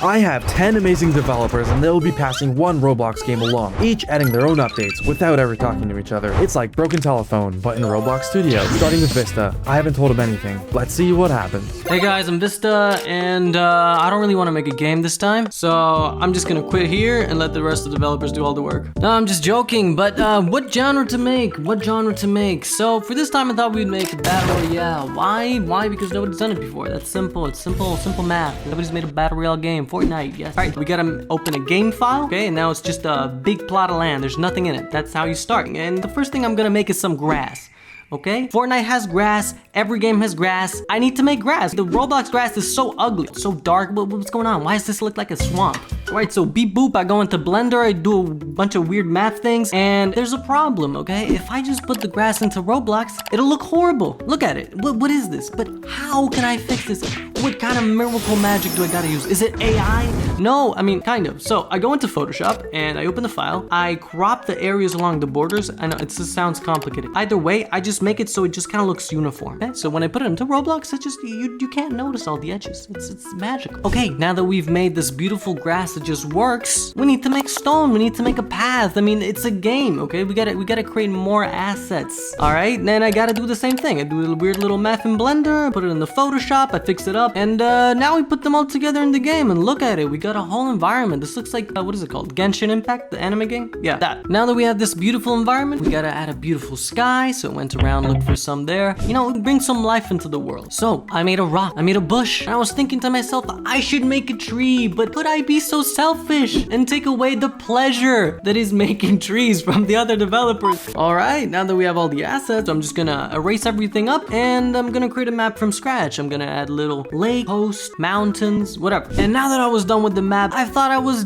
I have 10 amazing developers and they'll be passing one Roblox game along, each adding their own updates without ever talking to each other. It's like Broken Telephone, but in Roblox Studio. Starting with Vista, I haven't told him anything. Let's see what happens. Hey guys, I'm Vista, and I don't really want to make a game this time, so I'm just gonna quit here and let the rest of the developers do all the work. No, I'm just joking, but what genre to make? So for this time I thought we'd make a battle royale. Why? Because nobody's done it before. That's simple. It's simple math. Nobody's made a battle royale game. Fortnite, yes. All right, we gotta open a game file, okay, and now it's just a big plot of land. There's nothing in it. That's how you start. And the first thing I'm gonna make is some grass. Okay? Fortnite has grass. Every game has grass. I need to make grass. The Roblox grass is so ugly. It's so dark. What's going on? Why does this look like a swamp? Alright, so beep boop, I go into Blender, I do a bunch of weird math things, and there's a problem, okay? If I just put the grass into Roblox, it'll look horrible. Look at it. What is this? But how can I fix this? What kind of miracle magic do I gotta use? Is it AI? No, I mean, kind of. So I go into Photoshop, and I open the file. I crop the areas along the borders. I know, it just sounds complicated. Either way, I just make it so it just kind of looks uniform. Okay? So when I put it into Roblox, it just, you can't notice all the edges. It's magical. Okay, now that we've made this beautiful grass that just works, we need to make stone. We need to make a path. I mean, it's a game, okay? We gotta create more assets. All right, then I gotta do the same thing. I do a weird little math in Blender, put it in the Photoshop, I fix it up, and now we put them all together in the game, and look at it. We got a whole environment. This looks like, what is it called? Genshin Impact, the anime game? Yeah, that. Now that we have this beautiful environment, we gotta add a beautiful sky, so it went around, look for some there. You know, bring some life into the world. So I made a rock, I made a bush, and I was thinking to myself, I should make a tree, but could I be so selfish and take away the pleasure that is making trees from the other developers? All right, now that we have all the assets, I'm just gonna erase everything up, and I'm gonna create a map from scratch. I'm gonna add little lake, coast, mountains, whatever. And now that I was done with the map, I thought I was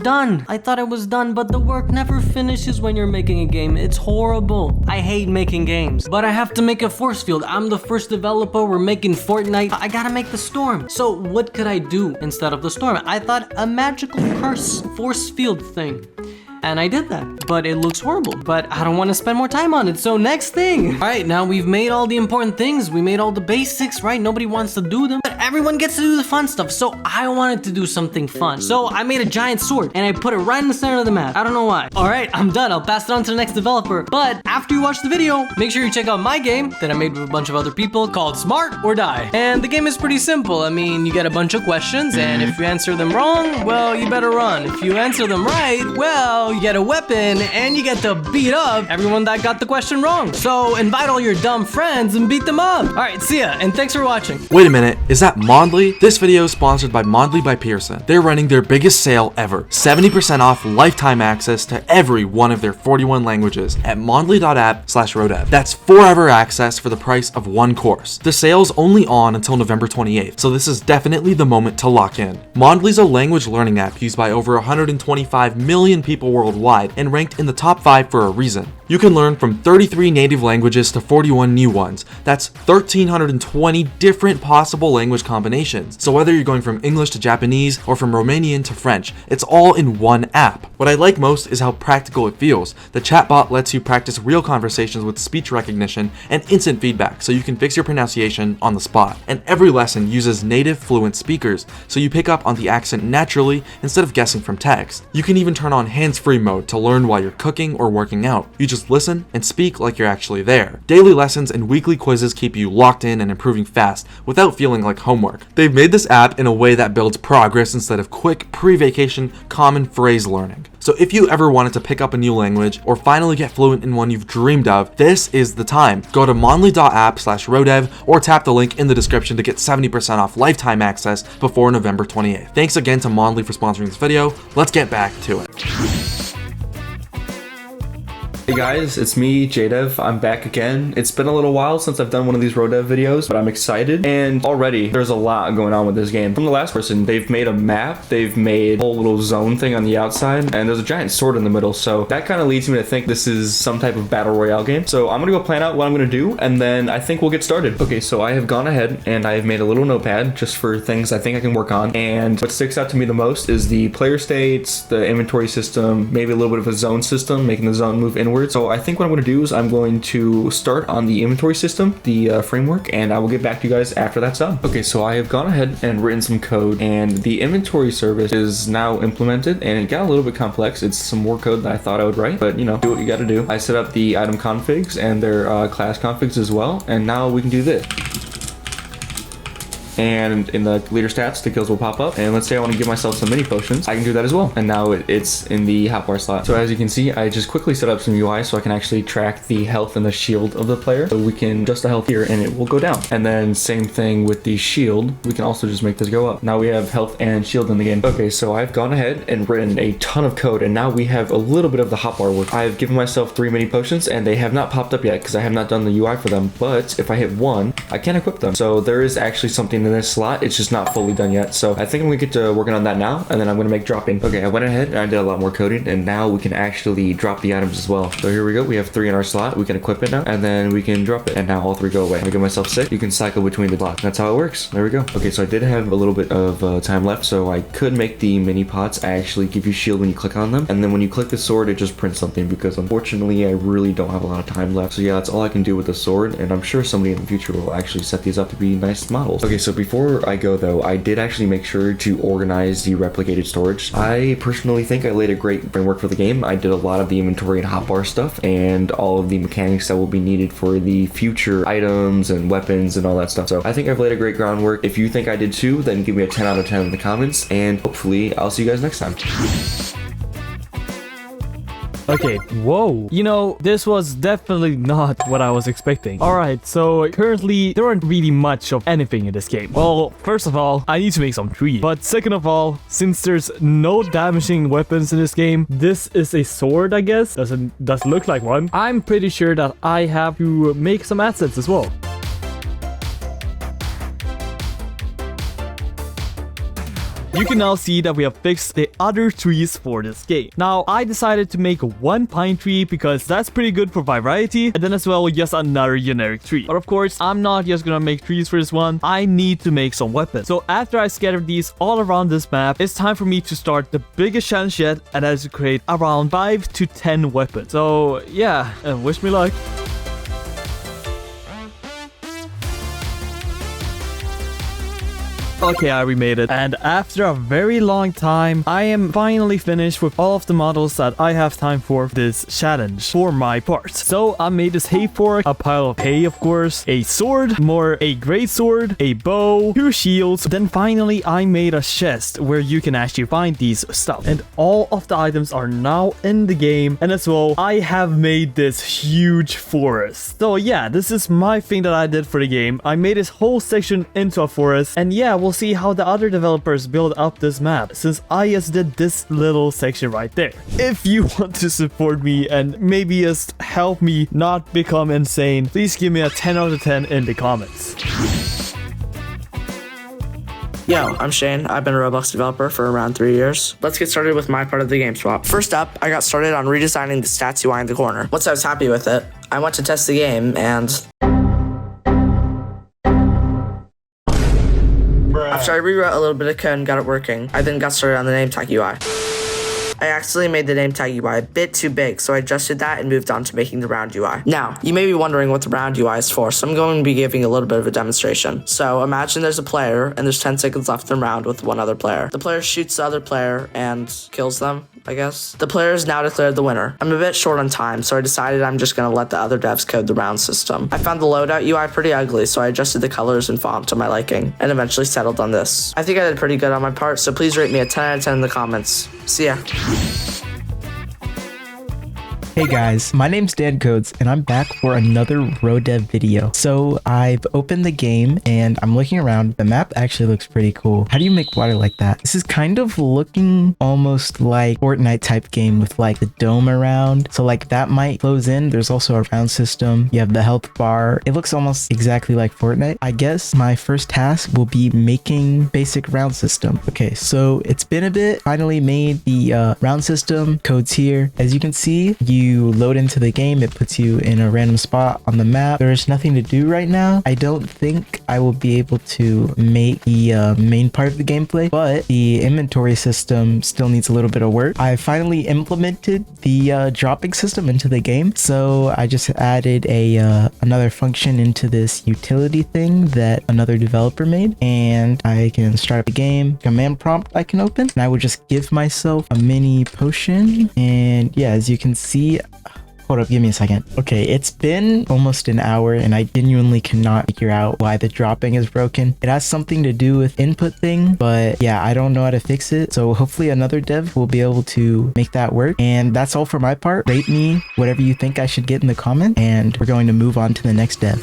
done, but the work never finishes when you're making a game. It's horrible. I hate making games, but I have to make a force field. I'm the first developer. We're making Fortnite. I gotta make the storm. So what could I do instead of the storm? I thought a magical curse force field thing. And I did that, but it looks horrible, but I don't want to spend more time on it. So next thing. All right, now we've made all the important things. We made all the basics, right? Nobody wants to do them, but everyone gets to do the fun stuff. So I wanted to do something fun. So I made a giant sword and I put it right in the center of the map. I don't know why. All right, I'm done. I'll pass it on to the next developer. But after you watch the video, make sure you check out my game that I made with a bunch of other people called Smart or Die. And the game is pretty simple. I mean, you get a bunch of questions, and if you answer them wrong, well, you better run. If you answer them right, well, you get a weapon and you get to beat up everyone that got the question wrong. So invite all your dumb friends and beat them up. All right, see ya, and thanks for watching. Wait a minute, is that Mondly? This video is sponsored by Mondly by Pearson. They're running their biggest sale ever. 70% off lifetime access to every one of their 41 languages at mondly.app/RoDev. That's forever access for the price of one course. The sale's only on until November 28th, so this is definitely the moment to lock in. Mondly's a language learning app used by over 125 million people worldwide and ranked in the top 5 for a reason. You can learn from 33 native languages to 41 new ones. That's 1,320 different possible language combinations. So whether you're going from English to Japanese or from Romanian to French, it's all in one app. What I like most is how practical it feels. The chatbot lets you practice real conversations with speech recognition and instant feedback, so you can fix your pronunciation on the spot. And every lesson uses native fluent speakers, so you pick up on the accent naturally instead of guessing from text. You can even turn on hands-free mode to learn while you're cooking or working out. You just listen and speak like you're actually there. Daily lessons and weekly quizzes keep you locked in and improving fast without feeling like homework. They've made this app in a way that builds progress instead of quick pre-vacation common phrase learning. So if you ever wanted to pick up a new language or finally get fluent in one you've dreamed of, this is the time. Go to mondly.app/RoDev or tap the link in the description to get 70% off lifetime access before November 28th. Thanks again to Mondly for sponsoring this video. Let's get back to it. Hey guys, it's me, Jaeymo. I'm back again. It's been a little while since I've done one of these RoDev videos, but I'm excited. And already, there's a lot going on with this game. From the last person, they've made a map, they've made a whole little zone thing on the outside, and there's a giant sword in the middle. So that kind of leads me to think this is some type of battle royale game. So I'm gonna go plan out what I'm gonna do, and then I think we'll get started. Okay, so I have gone ahead and I have made a little notepad just for things I think I can work on. And what sticks out to me the most is the player states, the inventory system, maybe a little bit of a zone system, making the zone move inward. onwards. So I think what I'm going to do is I'm going to start on the inventory system, the framework, and I will get back to you guys after that's done. Okay, so I have gone ahead and written some code, and the inventory service is now implemented, and it got a little bit complex. It's some more code that I thought I would write, but you know, do what you got to do. I set up the item configs and their class configs as well, and now we can do this. And in the leader stats, the kills will pop up. And let's say I want to give myself some mini potions, I can do that as well. And now it's in the hotbar slot. So as you can see, I just quickly set up some UI so I can actually track the health and the shield of the player. So we can adjust the health here and it will go down. And then same thing with the shield. We can also just make this go up. Now we have health and shield in the game. Okay, so I've gone ahead and written a ton of code, and now we have a little bit of the hotbar work. I've given myself 3 mini potions, and they have not popped up yet because I have not done the UI for them. But if I hit 1, I can equip them. So there is actually something in this slot. It's just not fully done yet. So I think I'm gonna get to working on that now, and then I'm gonna make dropping. Okay, I went ahead and I did a lot more coding, and now we can actually drop the items as well. So here we go. We have 3 in our slot. We can equip it now, and then we can drop it. And now all 3 go away. I give myself 6. You can cycle between the blocks. That's how it works. There we go. Okay, so I did have a little bit of time left, so I could make the mini pots actually give you shield when you click on them, and then when you click the sword, it just prints something, because unfortunately I really don't have a lot of time left. So yeah, that's all I can do with the sword, and I'm sure somebody in the future will actually set these up to be nice models. Okay, so before I go though, I did actually make sure to organize the replicated storage. I personally think I laid a great framework for the game. I did a lot of the inventory and hotbar stuff and all of the mechanics that will be needed for the future items and weapons and all that stuff. So I think I've laid a great groundwork. If you think I did too, then give me a 10 out of 10 in the comments, and hopefully I'll see you guys next time. Okay, whoa. You know, this was definitely not what I was expecting. Alright, so currently there aren't really much of anything in this game. Well, first of all, I need to make some trees. But second of all, since there's no damaging weapons in this game, this is a sword, I guess. Doesn't look like one. I'm pretty sure that I have to make some assets as well. You can now see that we have fixed the other trees for this game. Now, I decided to make 1 pine tree because that's pretty good for variety, and then as well, just another generic tree. But of course, I'm not just gonna make trees for this one. I need to make some weapons. So after I scattered these all around this map, it's time for me to start the biggest challenge yet, and that is to create around 5 to 10 weapons. So yeah, wish me luck. Okay, I remade it. And after a very long time, I am finally finished with all of the models that I have time for this challenge for my parts. So I made this hay fork, a pile of hay, of course, a sword, a great sword, a bow, 2 shields. Then finally, I made a chest where you can actually find these stuff. And all of the items are now in the game. And as well, I have made this huge forest. So yeah, this is my thing that I did for the game. I made this whole section into a forest. And yeah, we'll see how the other developers build up this map, since I just did this little section right there. If you want to support me and maybe just help me not become insane, please give me a 10 out of 10 in the comments. Yo, I'm Shane. I've been a Roblox developer for around 3 years. Let's get started with my part of the game swap. First up, I got started on redesigning the stats UI in the corner. Once I was happy with it, I went to test the game and after I rewrote a little bit of code and got it working, I then got started on the name tag UI. I accidentally made the name tag UI a bit too big, so I adjusted that and moved on to making the round UI. Now, you may be wondering what the round UI is for, so I'm going to be giving a little bit of a demonstration. So imagine there's a player, and there's 10 seconds left in the round with one other player. The player shoots the other player and kills them, I guess. The player is now declared the winner. I'm a bit short on time, so I decided I'm just going to let the other devs code the round system. I found the loadout UI pretty ugly, so I adjusted the colors and font to my liking, and eventually settled on this. I think I did pretty good on my part, so please rate me a 10 out of 10 in the comments. See ya. Hey guys, my name's DanCodes and I'm back for another RoDev video. So I've opened the game and I'm looking around. The map actually looks pretty cool. How do you make water like that? This is kind of looking almost like Fortnite type game with like the dome around. So like that might close in. There's also a round system. You have the health bar. It looks almost exactly like Fortnite. I guess my first task will be making basic round system. Okay, so it's been a bit. Finally made the round system. Codes here. As you can see, you you load into the game, it puts you in a random spot on the map. There's nothing to do right now. I don't think I will be able to make the main part of the gameplay, but the inventory system still needs a little bit of work. I finally implemented the dropping system into the game, so I just added another function into this utility thing that another developer made, and I can start up the game. Command prompt I can open, and I would just give myself a mini potion. And yeah, as you can see, hold up, give me a second. Okay, it's been almost an hour and I genuinely cannot figure out why the dropping is broken. It has something to do with input thing, but yeah, I don't know how to fix it. So hopefully another dev will be able to make that work. And that's all for my part. Rate me whatever you think I should get in the comment, and we're going to move on to the next dev.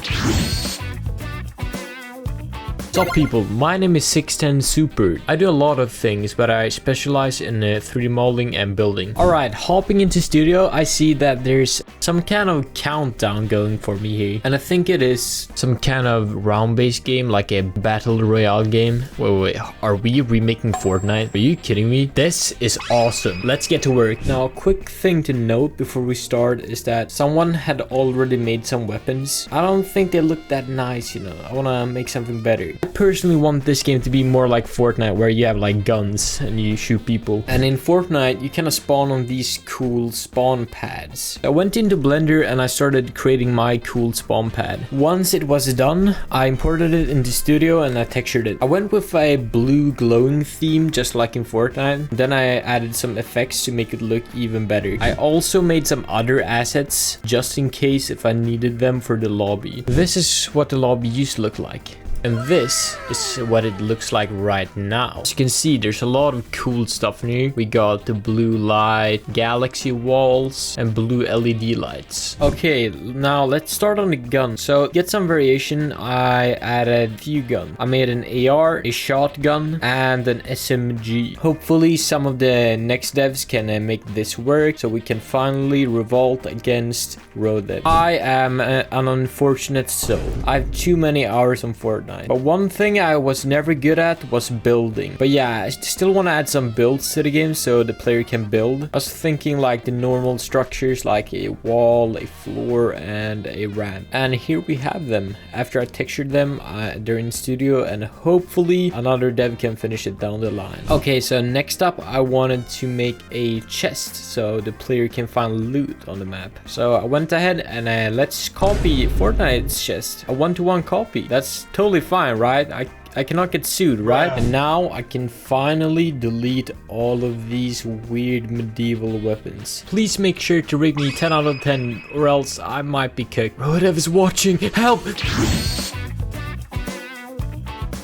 What's up people, my name is 610 Super. I do a lot of things, but I specialize in 3D modeling and building. Alright, hopping into studio, I see that there's some kind of countdown going for me here. And I think it is some kind of round-based game, like a battle royale game. Wait, are we remaking Fortnite? Are you kidding me? This is awesome. Let's get to work. Now, a quick thing to note before we start is that someone had already made some weapons. I don't think they look that nice, you know. I want to make something better. I personally want this game to be more like Fortnite, where you have like guns and you shoot people. And in Fortnite, you kind of spawn on these cool spawn pads. I went into Blender and I started creating my cool spawn pad. Once it was done, I imported it into Studio and I textured it. I went with a blue glowing theme, just like in Fortnite. Then I added some effects to make it look even better. I also made some other assets, just in case if I needed them for the lobby. This is what the lobby used to look like. And this is what it looks like right now. As you can see, there's a lot of cool stuff in here. We got the blue light, galaxy walls, and blue LED lights. Okay, now let's start on the gun. So, get some variation, I added a few guns. I made an AR, a shotgun, and an SMG. Hopefully, some of the next devs can make this work, so we can finally revolt against RoDev. I am an unfortunate soul. I have too many hours on Fortnite. But one thing I was never good at was building. But yeah, I still want to add some builds to the game so the player can build. I was thinking like the normal structures, like a wall, a floor, and a ramp. And here we have them. After I textured them, they're in Studio, and hopefully another dev can finish it down the line. Okay, so next up, I wanted to make a chest so the player can find loot on the map. So I went ahead and let's copy Fortnite's chest. A 1-to-1 copy. That's totally fine, right? I cannot get sued, right? And now I can finally delete all of these weird medieval weapons. Please make sure to rate me 10 out of 10 or else I might be kicked. RoDev is watching, help!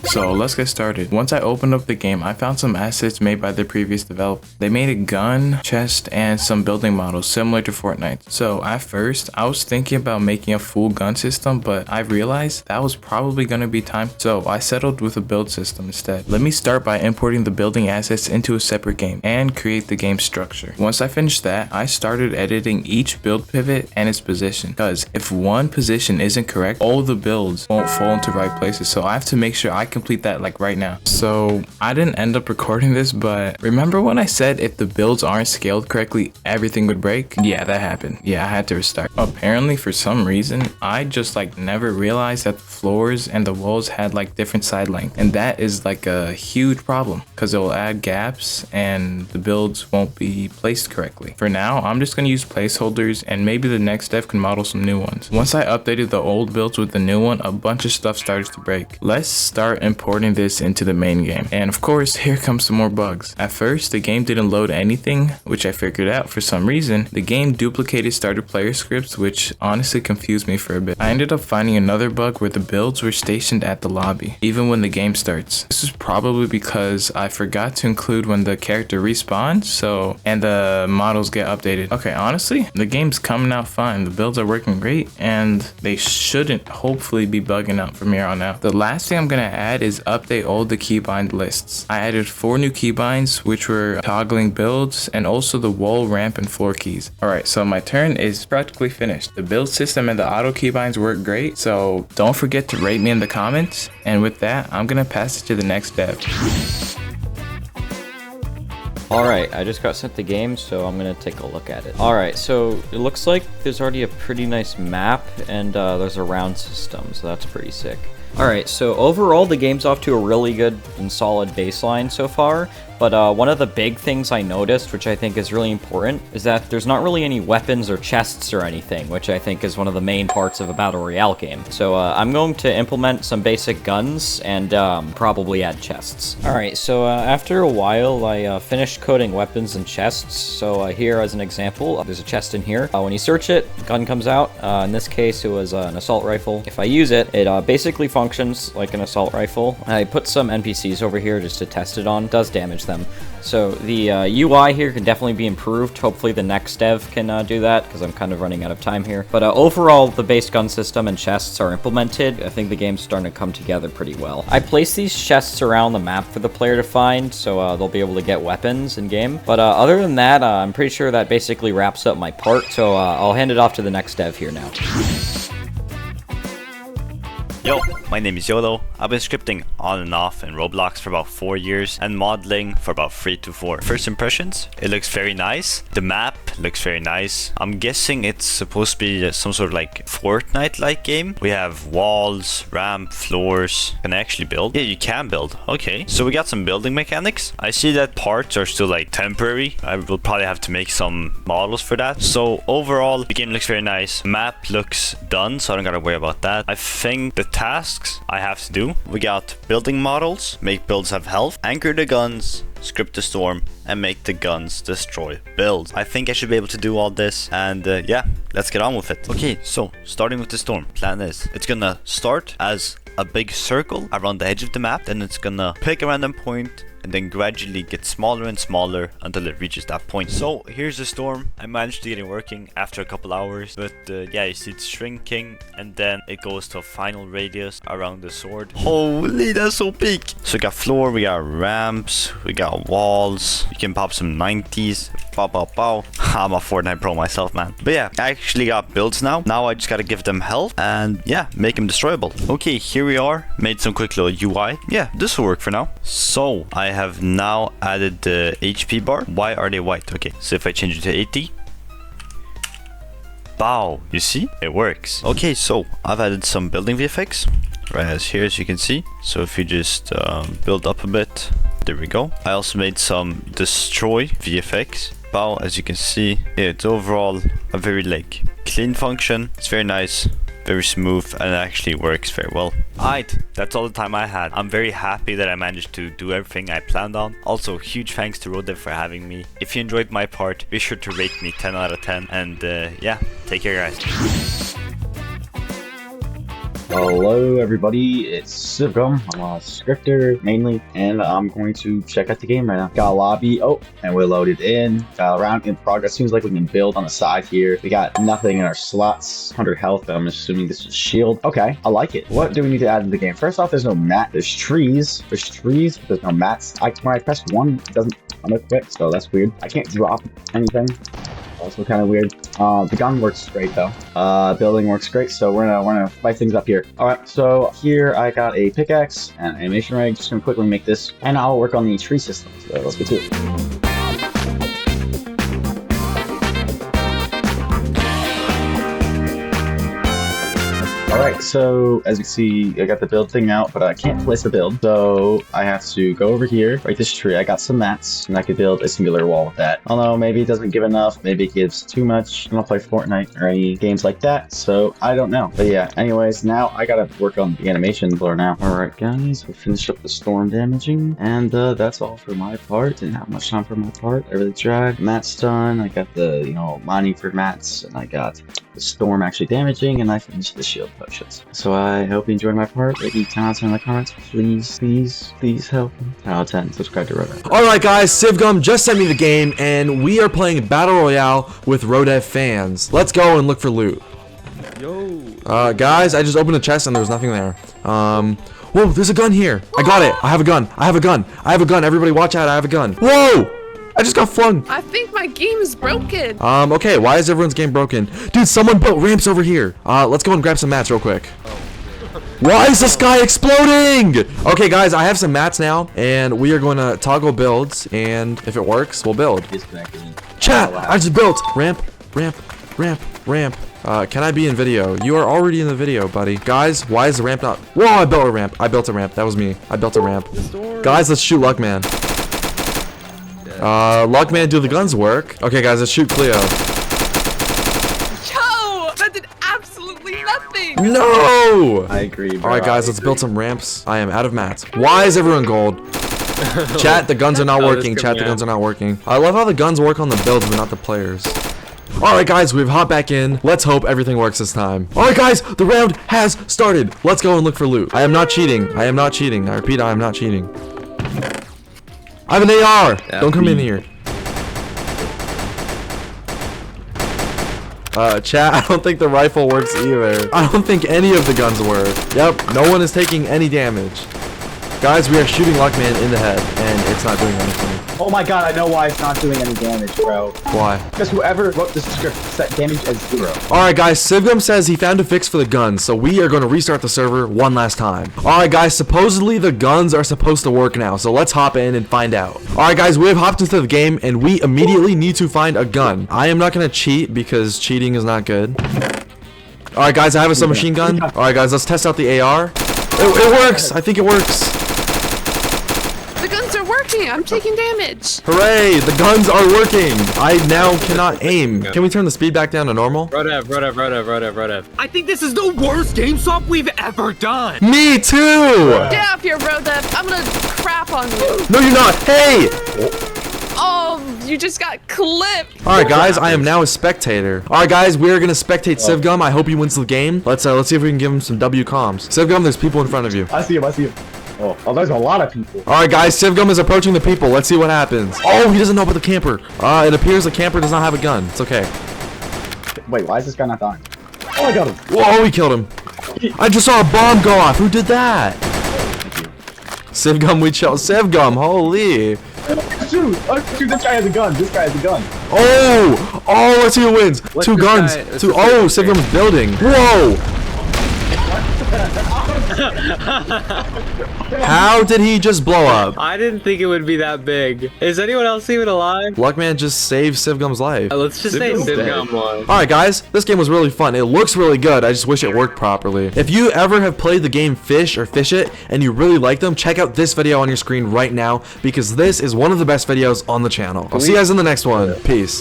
So let's get started. Once I opened up the game, I found some assets made by the previous developer. They made a gun, chest, and some building models similar to Fortnite. So at first, I was thinking about making a full gun system, but I realized that was probably going to be time. So I settled with a build system instead. Let me start by importing the building assets into a separate game and create the game structure. Once I finished that, I started editing each build pivot and its position, because if one position isn't correct, all the builds won't fall into right places. So I have to make sure I complete that like right now. So I didn't end up recording this, but remember when I said if the builds aren't scaled correctly, everything would break? Yeah, that happened. Yeah, I had to restart. Apparently for some reason, I just like never realized that the floors and the walls had like different side length. And that is like a huge problem because it will add gaps and the builds won't be placed correctly. For now, I'm just going to use placeholders and maybe the next dev can model some new ones. Once I updated the old builds with the new one, a bunch of stuff started to break. Let's start importing this into the main game. And of course, here comes some more bugs. At first, the game didn't load anything, which I figured out for some reason. The game duplicated starter player scripts, which honestly confused me for a bit. I ended up finding another bug where the builds were stationed at the lobby, even when the game starts. This is probably because I forgot to include when the character respawns, and the models get updated. Okay, honestly, the game's coming out fine. The builds are working great, and they shouldn't hopefully be bugging out from here on out. The last thing I'm gonna add is update all the keybind lists. I added 4 new keybinds, which were toggling builds, and also the wall, ramp, and floor keys. Alright, so my turn is practically finished. The build system and the auto keybinds work great, so don't forget to rate me in the comments. And with that, I'm gonna pass it to the next dev. Alright, I just got sent the game, so I'm gonna take a look at it. Alright, so it looks like there's already a pretty nice map, and there's a round system, so that's pretty sick. Alright, so overall the game's off to a really good and solid baseline so far, but one of the big things I noticed, which I think is really important, is that there's not really any weapons or chests or anything, which I think is one of the main parts of a Battle Royale game. So I'm going to implement some basic guns and probably add chests. Alright, so after a while I finished coding weapons and chests, so here as an example, there's a chest in here. When you search it, gun comes out. In this case it was an assault rifle. If I use it, it basically functions like an assault rifle. I put some NPCs over here just to test it on. It does damage them. So the UI here can definitely be improved. Hopefully the next dev can do that, because I'm kind of running out of time here. But overall, the base gun system and chests are implemented. I think the game's starting to come together pretty well. I placed these chests around the map for the player to find, so they'll be able to get weapons in game. But other than that, I'm pretty sure that basically wraps up my part. So I'll hand it off to the next dev here now. Yo, my name is Yolo. I've been scripting on and off in Roblox for about 4 years and modeling for about 3 to 4. First impressions, it looks very nice. The map looks very nice. I'm guessing it's supposed to be some sort of like Fortnite-like game. We have walls, ramp, floors. Can I actually build? Yeah, you can build. Okay, so we got some building mechanics. I see that parts are still like temporary. I will probably have to make some models for that. So overall, the game looks very nice. Map looks done, so I don't gotta worry about that. I think the tasks I have to do, we got building models, make builds have health, anchor the guns, script the storm, and make the guns destroy builds. I think I should be able to do all this, and yeah, let's get on with it. Okay, so starting with the storm, plan is it's gonna start as a big circle around the edge of the map, then it's gonna pick a random point and then gradually get smaller and smaller until it reaches that point. So here's the storm. I managed to get it working after a couple hours, but yeah, you see it's shrinking and then it goes to a final radius around the sword. Holy, that's so big. So we got floor, we got ramps, we got walls. You can pop some 90s. Pow, pow, pow. I'm a Fortnite pro myself, man. But yeah, I actually got builds now. Now I just gotta give them health and yeah, make them destroyable. Okay, here we are. Made some quick little UI. Yeah, this will work for now. So I have now added the HP bar. Why are they white? Okay, so if I change it to 80, bow, you see, it works. Okay, so I've added some building VFX right as here, as you can see. So if you just build up a bit, there we go. I also made some destroy VFX. Bow, as you can see, it's overall a very like clean function. It's very nice, very smooth, and it actually works very well. Alright, that's all the time I had. I'm very happy that I managed to do everything I planned on. Also, huge thanks to RoDev for having me. If you enjoyed my part, be sure to rate me 10 out of 10. And yeah, take care guys. Hello everybody, it's Civgum. I'm a scripter mainly, and I'm going to check out the game right now. Got a lobby, oh, and we're loaded in. Got a round in progress. Seems like we can build on the side here. We got nothing in our slots. 100 health, I'm assuming this is shield. Okay, I like it. What do we need to add to the game? First off, there's no mat. There's trees. There's trees, but there's no mats. When I press 1, it doesn't unequip, so that's weird. I can't drop anything. Also kind of weird. The gun works great though. Building works great, so we're gonna fight things up here. Alright, so here I got a pickaxe and animation rig. Just gonna quickly make this, and I'll work on the tree system. So let's get to it. Alright, so as you see, I got the build thing out, but I can't place the build. So I have to go over here, right this tree. I got some mats, and I could build a singular wall with that. I don't know, maybe it doesn't give enough, maybe it gives too much. I don't play Fortnite or any games like that, so I don't know. But yeah, anyways, now I gotta work on the animation blur now. Alright guys, we finished up the storm damaging, and that's all for my part. Didn't have much time for my part. I really tried. Mats done, I got the, mining for mats, and I got the storm actually damaging, and I finished the shield potions. So I hope you enjoyed my part. Rate me 10 out of 10 in the comments. Please help me. 10 out of 10. Subscribe to RoDev. Alright guys, Civgum just sent me the game, and we are playing Battle Royale with RoDev fans. Let's go and look for loot. Yo. Guys, I just opened a chest and there was nothing there. Whoa, there's a gun here. I got it. I have a gun. I have a gun. I have a gun. Everybody watch out. I have a gun. Whoa! I just got flung. I think my game is broken. Okay, why is everyone's game broken? Dude, someone built ramps over here. Let's go and grab some mats real quick. Why is the sky exploding? Okay, guys, I have some mats now, and we are going to toggle builds, and if it works, we'll build. Chat, I just built. Ramp, ramp, ramp, ramp. Can I be in video? You are already in the video, buddy. Guys, why is the ramp not? Whoa, I built a ramp. I built a ramp. That was me. I built a ramp. Guys, let's shoot Luckman. Luckman, do the guns work? Okay, guys, let's shoot Cleo. Yo, that did absolutely nothing. No! I agree, bro. All right, guys, let's build some ramps. I am out of mats. Why is everyone gold? Chat, the guns are not working. Chat, the guns are not working. I love how the guns work on the builds, but not the players. All right, guys, we've hopped back in. Let's hope everything works this time. All right, guys, the round has started. Let's go and look for loot. I am not cheating. I am not cheating. I repeat, I am not cheating. I have an AR. Don't come in here. Chat, I don't think the rifle works either. I don't think any of the guns work. Yep, no one is taking any damage. Guys, we are shooting Luckman in the head, and it's not doing anything. Oh my god, I know why it's not doing any damage, bro. Why? Because whoever wrote this script set damage as 0. Alright, guys, Civgum says he found a fix for the guns, so we are going to restart the server one last time. Alright, guys, supposedly the guns are supposed to work now, so let's hop in and find out. Alright, guys, we have hopped into the game, and we immediately need to find a gun. I am not going to cheat, because cheating is not good. Alright, guys, I have a submachine gun. Alright, guys, let's test out the AR. It works! I think it works. I'm taking damage. Hooray! The guns are working! I now cannot aim. Can we turn the speed back down to normal? RoDev. I think this is the worst game swap we've ever done. Me too! Get off here, RoDev. I'm gonna crap on you. No, you're not! Hey! Oh, you just got clipped. Alright, guys, I am now a spectator. Alright, guys, we are gonna spectate Civgum. I hope he wins the game. Let's see if we can give him some W comms. Civgum, there's people in front of you. I see him. Oh, there's a lot of people. Alright, guys, Civgum is approaching the people. Let's see what happens. Oh, he doesn't know about the camper. It appears the camper does not have a gun. It's okay. Wait, why is this guy not dying? Oh, I got him. Whoa, he killed him. I just saw a bomb go off. Who did that? Civgum, we chill. Civgum, holy. Shoot, this guy has a gun. Oh, let's see who wins. Two guns. Oh, Civgum's building. Whoa. How did he just blow up? I didn't think it would be that big. Is anyone else even alive? Luckman just saved Civgum's life. Let's just say Civgum won. Alright, guys, this game was really fun. It looks really good. I just wish it worked properly. If you ever have played the game Fish or Fish It and you really like them, check out this video on your screen right now because this is one of the best videos on the channel. I'll see you guys in the next one. Peace.